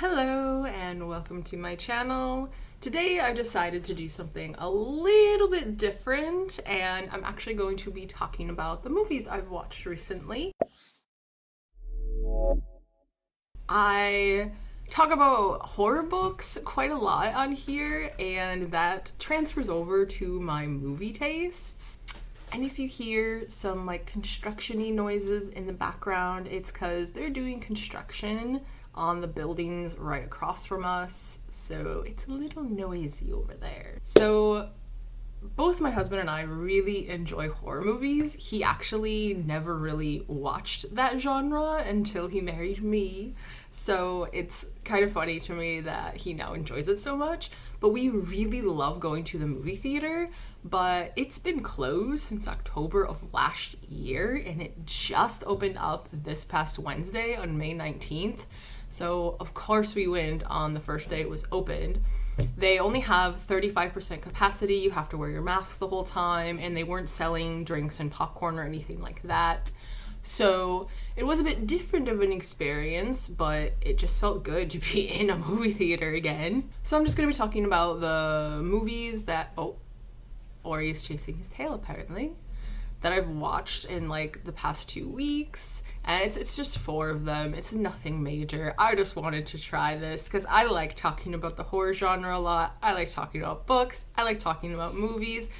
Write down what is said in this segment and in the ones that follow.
Hello and welcome to my channel. Today I decided to do something a little bit different and I'm actually going to be talking about the movies I've watched recently. I talk about horror books quite a lot on here and that transfers over to my movie tastes. And if you hear some like construction-y noises in the background, it's because they're doing construction on the buildings right across from us, so it's a little noisy over there. So both my husband and I really enjoy horror movies. He actually never really watched that genre until he married me, so it's kind of funny to me that he now enjoys it so much. But we really love going to the movie theater, but it's been closed since October of last year and it just opened up this past Wednesday on May 19th. So of course we went on the first day it was opened. They only have 35% capacity, you have to wear your mask the whole time, and they weren't selling drinks and popcorn or anything like that. So it was a bit different of an experience, but it just felt good to be in a movie theater again. So I'm just going to be talking about the movies that, Ori is chasing his tail apparently, that I've watched in like the past 2 weeks. And it's just 4 of them. It's nothing major. I just wanted to try this because I like talking about the horror genre a lot. I like talking about books. I like talking about movies.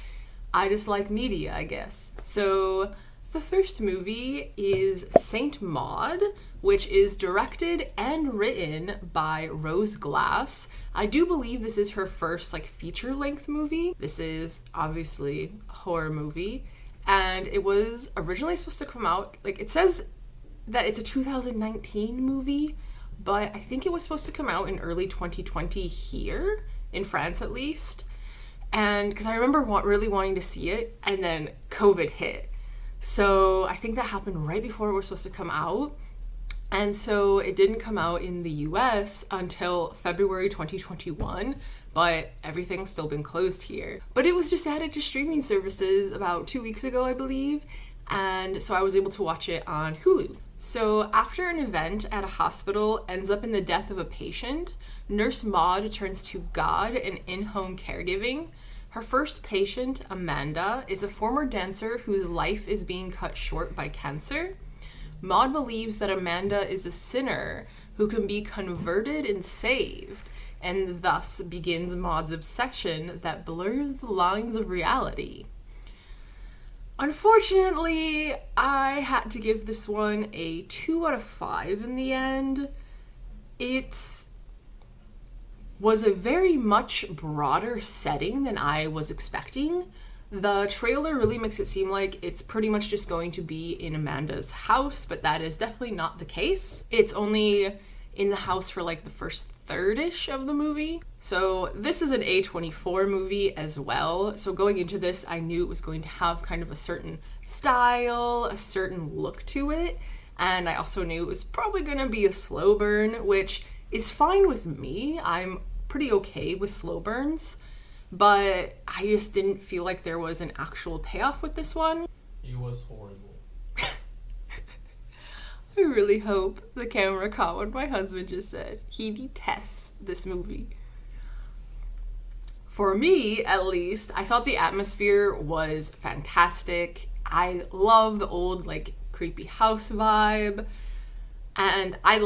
I just like media, I guess. So the first movie is Saint Maud, which is directed and written by Rose Glass. I do believe this is her first like feature-length movie. This is obviously a horror movie. And it was originally supposed to come out, like it says that it's a 2019 movie, but I think it was supposed to come out in early 2020 here, in France at least. And because I remember really wanting to see it, and then COVID hit. So I think that happened right before it was supposed to come out. And so it didn't come out in the US until February 2021, but everything's still been closed here. But it was just added to streaming services about 2 weeks ago, I believe. And so I was able to watch it on Hulu. So after an event at a hospital ends up in the death of a patient, Nurse Maud turns to God and in-home caregiving. Her first patient, Amanda, is a former dancer whose life is being cut short by cancer. Maud believes that Amanda is a sinner who can be converted and saved, and thus begins Maud's obsession that blurs the lines of reality. Unfortunately, I had to give this one a 2 out of 5 in the end. It was a very much broader setting than I was expecting. The trailer really makes it seem like it's pretty much just going to be in Amanda's house, but that is definitely not the case. It's only in the house for like the first third-ish of the movie. So this is an A24 movie as well. So going into this, I knew it was going to have kind of a certain style, a certain look to it. And I also knew it was probably going to be a slow burn, which is fine with me. I'm pretty okay with slow burns, but I just didn't feel like there was an actual payoff with this one. It was horrible. I really hope the camera caught what my husband just said. He detests this movie. For me, at least, I thought the atmosphere was fantastic. I love the old, like, creepy house vibe. And I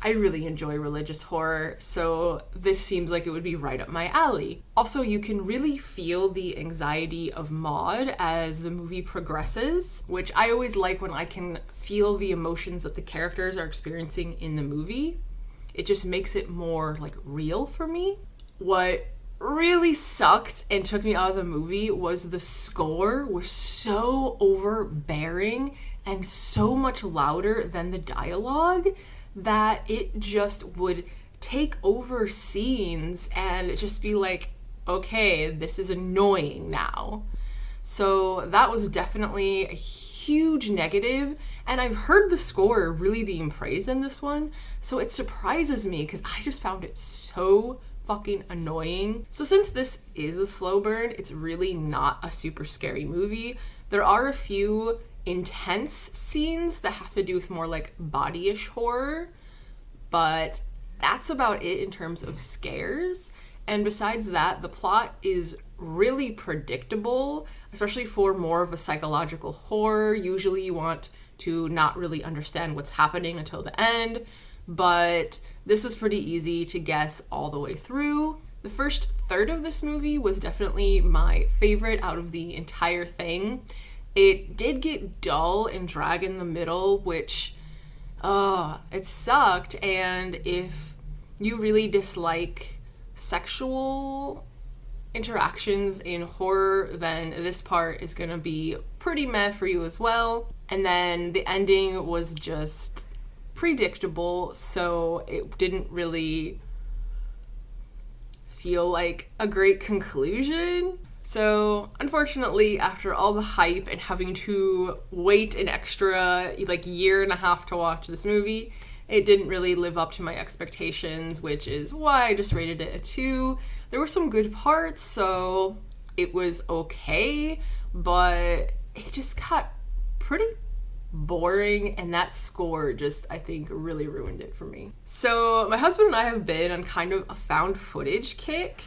really enjoy religious horror, so this seems like it would be right up my alley. Also, you can really feel the anxiety of Maud as the movie progresses, which I always like when I can feel the emotions that the characters are experiencing in the movie. It just makes it more, like, real for me. What really sucked and took me out of the movie was the score was so overbearing and so much louder than the dialogue that it just would take over scenes and just be like, okay, this is annoying now. So that was definitely a huge negative, and I've heard the score really being praised in this one, so it surprises me because I just found it so fucking annoying. So since this is a slow burn, it's really not a super scary movie. There are a few intense scenes that have to do with more like body-ish horror, but that's about it in terms of scares. And besides that, the plot is really predictable, especially for more of a psychological horror. Usually you want to not really understand what's happening until the end, but this was pretty easy to guess all the way through. The first third of this movie was definitely my favorite out of the entire thing. It did get dull and drag in the middle, which, it sucked. And if you really dislike sexual interactions in horror, then this part is gonna be pretty meh for you as well. And then the ending was just predictable, so it didn't really feel like a great conclusion. So unfortunately, after all the hype and having to wait an extra year and a half to watch this movie, it didn't really live up to my expectations, which is why I just rated it a 2. There were some good parts, so it was okay, but it just got pretty boring, and that score just, I think, really ruined it for me. So my husband and I have been on kind of a found footage kick,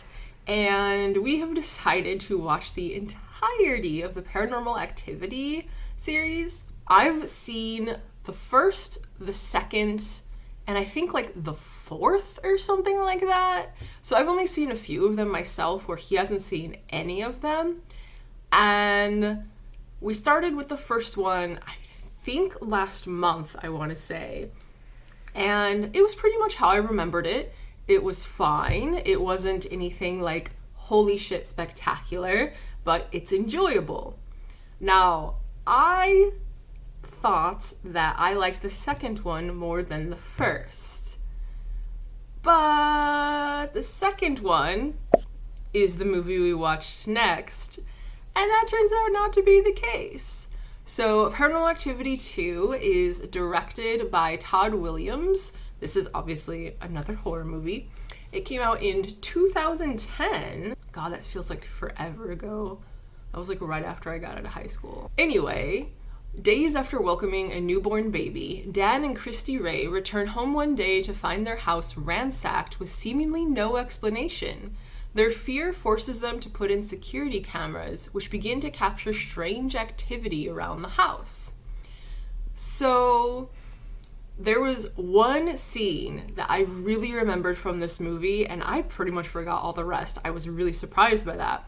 and we have decided to watch the entirety of the Paranormal Activity series. I've seen the first, the second, and I think the fourth or something like that. So I've only seen a few of them myself, where he hasn't seen any of them. And we started with the first one, I think last month, I want to say. And it was pretty much how I remembered it. It was fine. It wasn't anything like holy shit spectacular, but it's enjoyable. Now, I thought that I liked the second one more than the first. But the second one is the movie we watched next, and that turns out not to be the case. So Paranormal Activity 2 is directed by Todd Williams. This is obviously another horror movie. It came out in 2010. God, that feels like forever ago. That was right after I got out of high school. Anyway, days after welcoming a newborn baby, Dan and Christy Ray return home one day to find their house ransacked with seemingly no explanation. Their fear forces them to put in security cameras, which begin to capture strange activity around the house. So there was one scene that I really remembered from this movie, and I pretty much forgot all the rest. I was really surprised by that.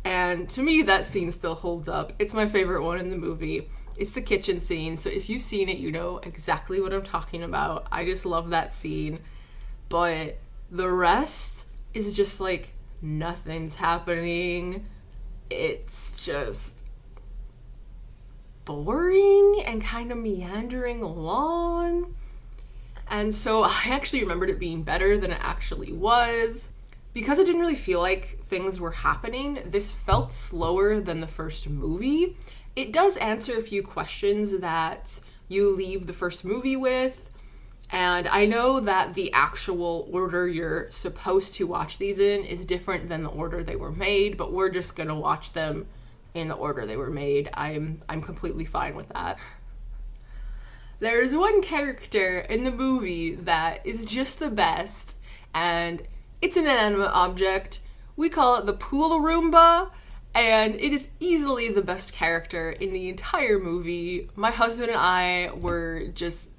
And to me, that scene still holds up. It's my favorite one in the movie. It's the kitchen scene, so if you've seen it, you know exactly what I'm talking about. I just love that scene. But the rest is just nothing's happening. It's just boring and kind of meandering along. And so I actually remembered it being better than it actually was. Because it didn't really feel like things were happening, this felt slower than the first movie. It does answer a few questions that you leave the first movie with. And I know that the actual order you're supposed to watch these in is different than the order they were made, but we're just gonna watch them in the order they were made. I'm completely fine with that. There's one character in the movie that is just the best, and it's an inanimate object. We call it the pool Roomba, and it is easily the best character in the entire movie. My husband and I were just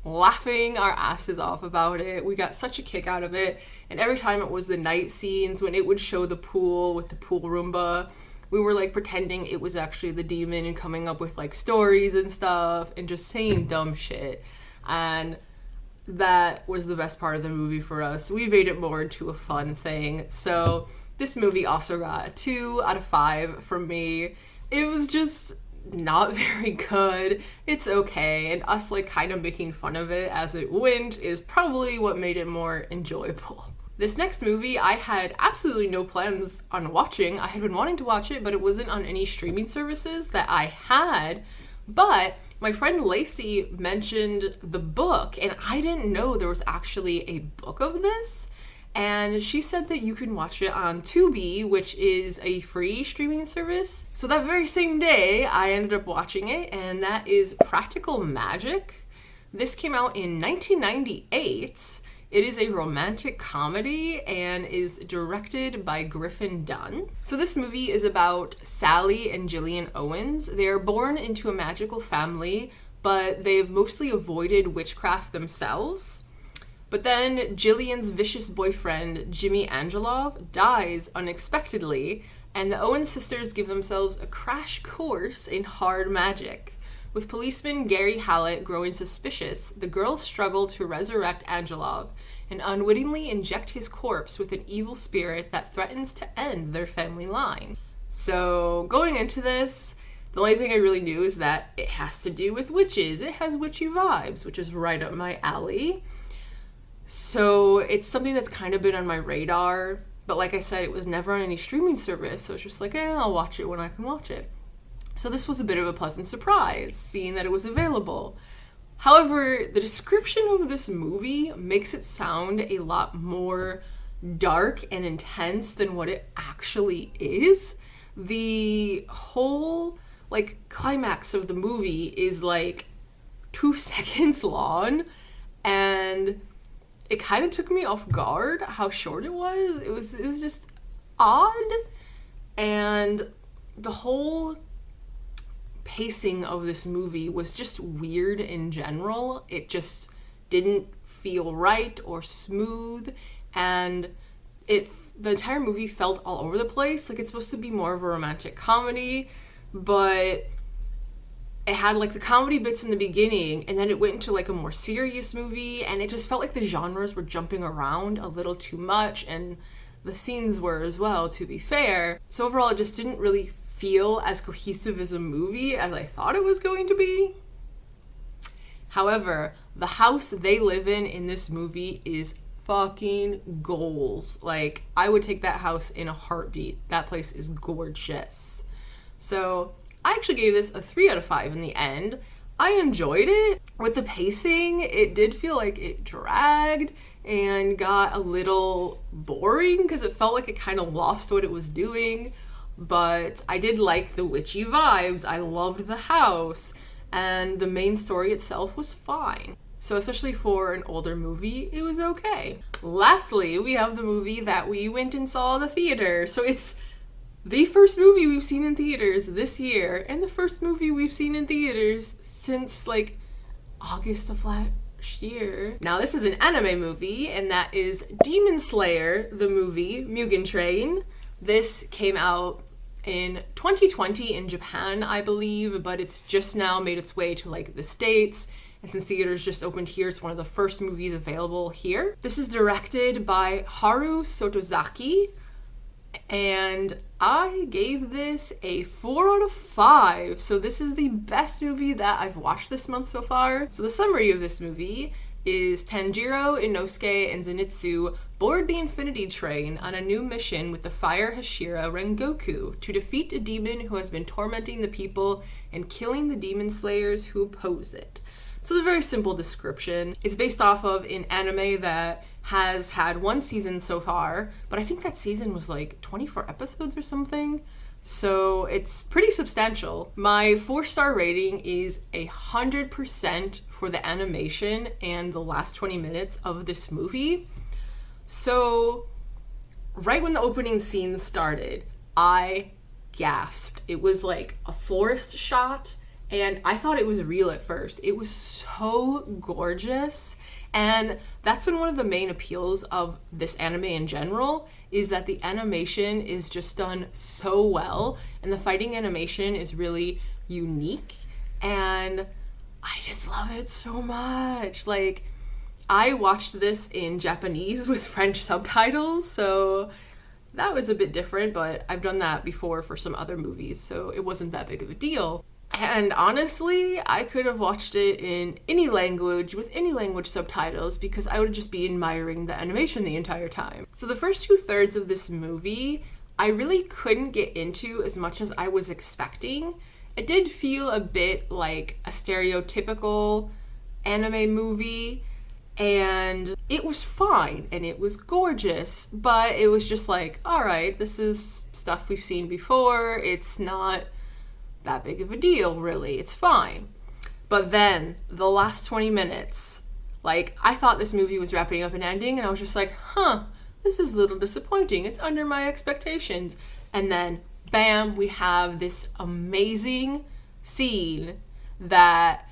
laughing our asses off about it. We got such a kick out of it, and every time it was the night scenes when it would show the pool with the pool Roomba, we were pretending it was actually the demon and coming up with stories and stuff and just saying dumb shit. And that was the best part of the movie for us. We made it more into a fun thing. So this movie also got a 2 out of 5 from me. It was just not very good. It's okay, and us kind of making fun of it as it went is probably what made it more enjoyable. This next movie I had absolutely no plans on watching. I had been wanting to watch it, but it wasn't on any streaming services that I had. But my friend Lacey mentioned the book, and I didn't know there was actually a book of this. And she said that you can watch it on Tubi, which is a free streaming service. So that very same day, I ended up watching it, and that is Practical Magic. This came out in 1998. It is a romantic comedy and is directed by Griffin Dunn. So this movie is about Sally and Gillian Owens. They are born into a magical family, but they've mostly avoided witchcraft themselves. But then Gillian's vicious boyfriend, Jimmy Angelov, dies unexpectedly, and the Owens sisters give themselves a crash course in hard magic. With policeman Gary Hallett growing suspicious, the girls struggle to resurrect Angelov and unwittingly inject his corpse with an evil spirit that threatens to end their family line. So, going into this, the only thing I really knew is that it has to do with witches. It has witchy vibes, which is right up my alley. So, it's something that's kind of been on my radar, but like I said, it was never on any streaming service, so it's just like, I'll watch it when I can watch it. So this was a bit of a pleasant surprise, seeing that it was available. However, the description of this movie makes it sound a lot more dark and intense than what it actually is. The whole, climax of the movie is, 2 seconds long, and it kind of took me off guard how short it was. It was just odd, and the whole pacing of this movie was just weird in general. It just didn't feel right or smooth, and the entire movie felt all over the place. It's supposed to be more of a romantic comedy, but it had the comedy bits in the beginning, and then it went into a more serious movie, and it just felt like the genres were jumping around a little too much, and the scenes were as well, to be fair. So overall, it just didn't really feel as cohesive as a movie as I thought it was going to be. However, the house they live in this movie is fucking goals. I would take that house in a heartbeat. That place is gorgeous. So I actually gave this a 3 out of 5 in the end. I enjoyed it. With the pacing, it did feel like it dragged and got a little boring because it felt like it kind of lost what it was doing. But I did like the witchy vibes, I loved the house, and the main story itself was fine. So especially for an older movie, it was okay. Lastly, we have the movie that we went and saw in the theater. So it's the first movie we've seen in theaters this year, and the first movie we've seen in theaters since August of last year. Now this is an anime movie, and that is Demon Slayer, the movie, Mugen Train. This came out in 2020 in Japan, I believe, but it's just now made its way to the States. And since theaters just opened here, it's one of the first movies available here. This is directed by Haru Sotozaki, and I gave this a 4 out of 5. So this is the best movie that I've watched this month so far. So the summary of this movie is Tanjiro, Inosuke, and Zenitsu board the Infinity Train on a new mission with the Fire Hashira Rengoku to defeat a demon who has been tormenting the people and killing the demon slayers who oppose it. So it's a very simple description. It's based off of an anime that has had 1 season so far, but I think that season was 24 episodes or something. So it's pretty substantial. My 4-star rating is 100% for the animation and the last 20 minutes of this movie. So right when the opening scene started, I gasped. It was a forest shot, and I thought it was real at first. It was so gorgeous. And that's been one of the main appeals of this anime in general, is that the animation is just done so well, and the fighting animation is really unique, and I just love it so much. I watched this in Japanese with French subtitles, so that was a bit different, but I've done that before for some other movies, so it wasn't that big of a deal. And honestly, I could have watched it in any language with any language subtitles because I would just be admiring the animation the entire time. So the first 2/3 of this movie, I really couldn't get into as much as I was expecting. It did feel a bit like a stereotypical anime movie, and it was fine and it was gorgeous, but it was just all right, this is stuff we've seen before. It's not that big of a deal, really. It's fine. But then the last 20 minutes, like, I thought this movie was wrapping up and ending, and I was just like, this is a little disappointing. It's under my expectations. And then, bam, we have this amazing scene that,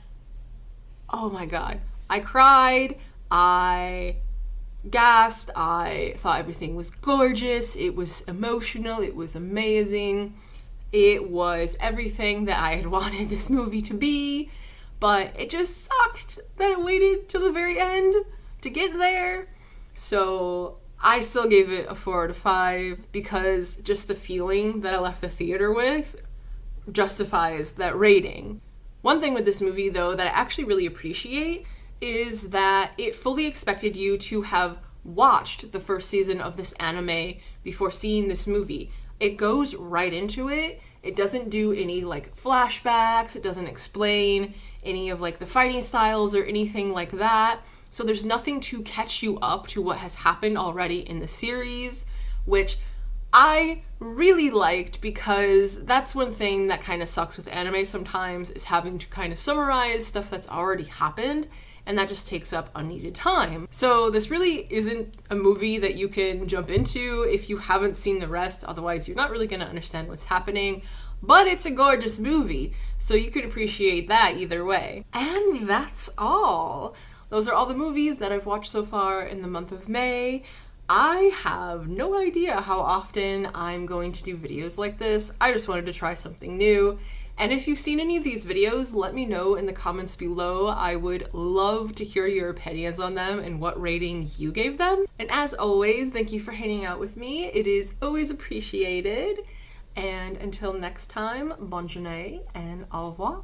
oh my God, I cried, I gasped, I thought everything was gorgeous, it was emotional, it was amazing, it was everything that I had wanted this movie to be, but it just sucked that it waited till the very end to get there. So I still gave it a 4 out of 5 because just the feeling that I left the theater with justifies that rating. One thing with this movie, though, that I actually really appreciate is that it fully expected you to have watched the first season of this anime before seeing this movie. It goes right into it. It doesn't do any like flashbacks. It doesn't explain any of like the fighting styles or anything like that. So there's nothing to catch you up to what has happened already in the series, which I really liked because that's one thing that kind of sucks with anime sometimes, is having to kind of summarize stuff that's already happened, and that just takes up unneeded time. So this really isn't a movie that you can jump into if you haven't seen the rest, otherwise you're not really going to understand what's happening. But it's a gorgeous movie, so you can appreciate that either way. And that's all. Those are all the movies that I've watched so far in the month of May. I have no idea how often I'm going to do videos like this. I just wanted to try something new. And if you've seen any of these videos, let me know in the comments below. I would love to hear your opinions on them and what rating you gave them. And as always, thank you for hanging out with me. It is always appreciated. And until next time, bonne journée and au revoir.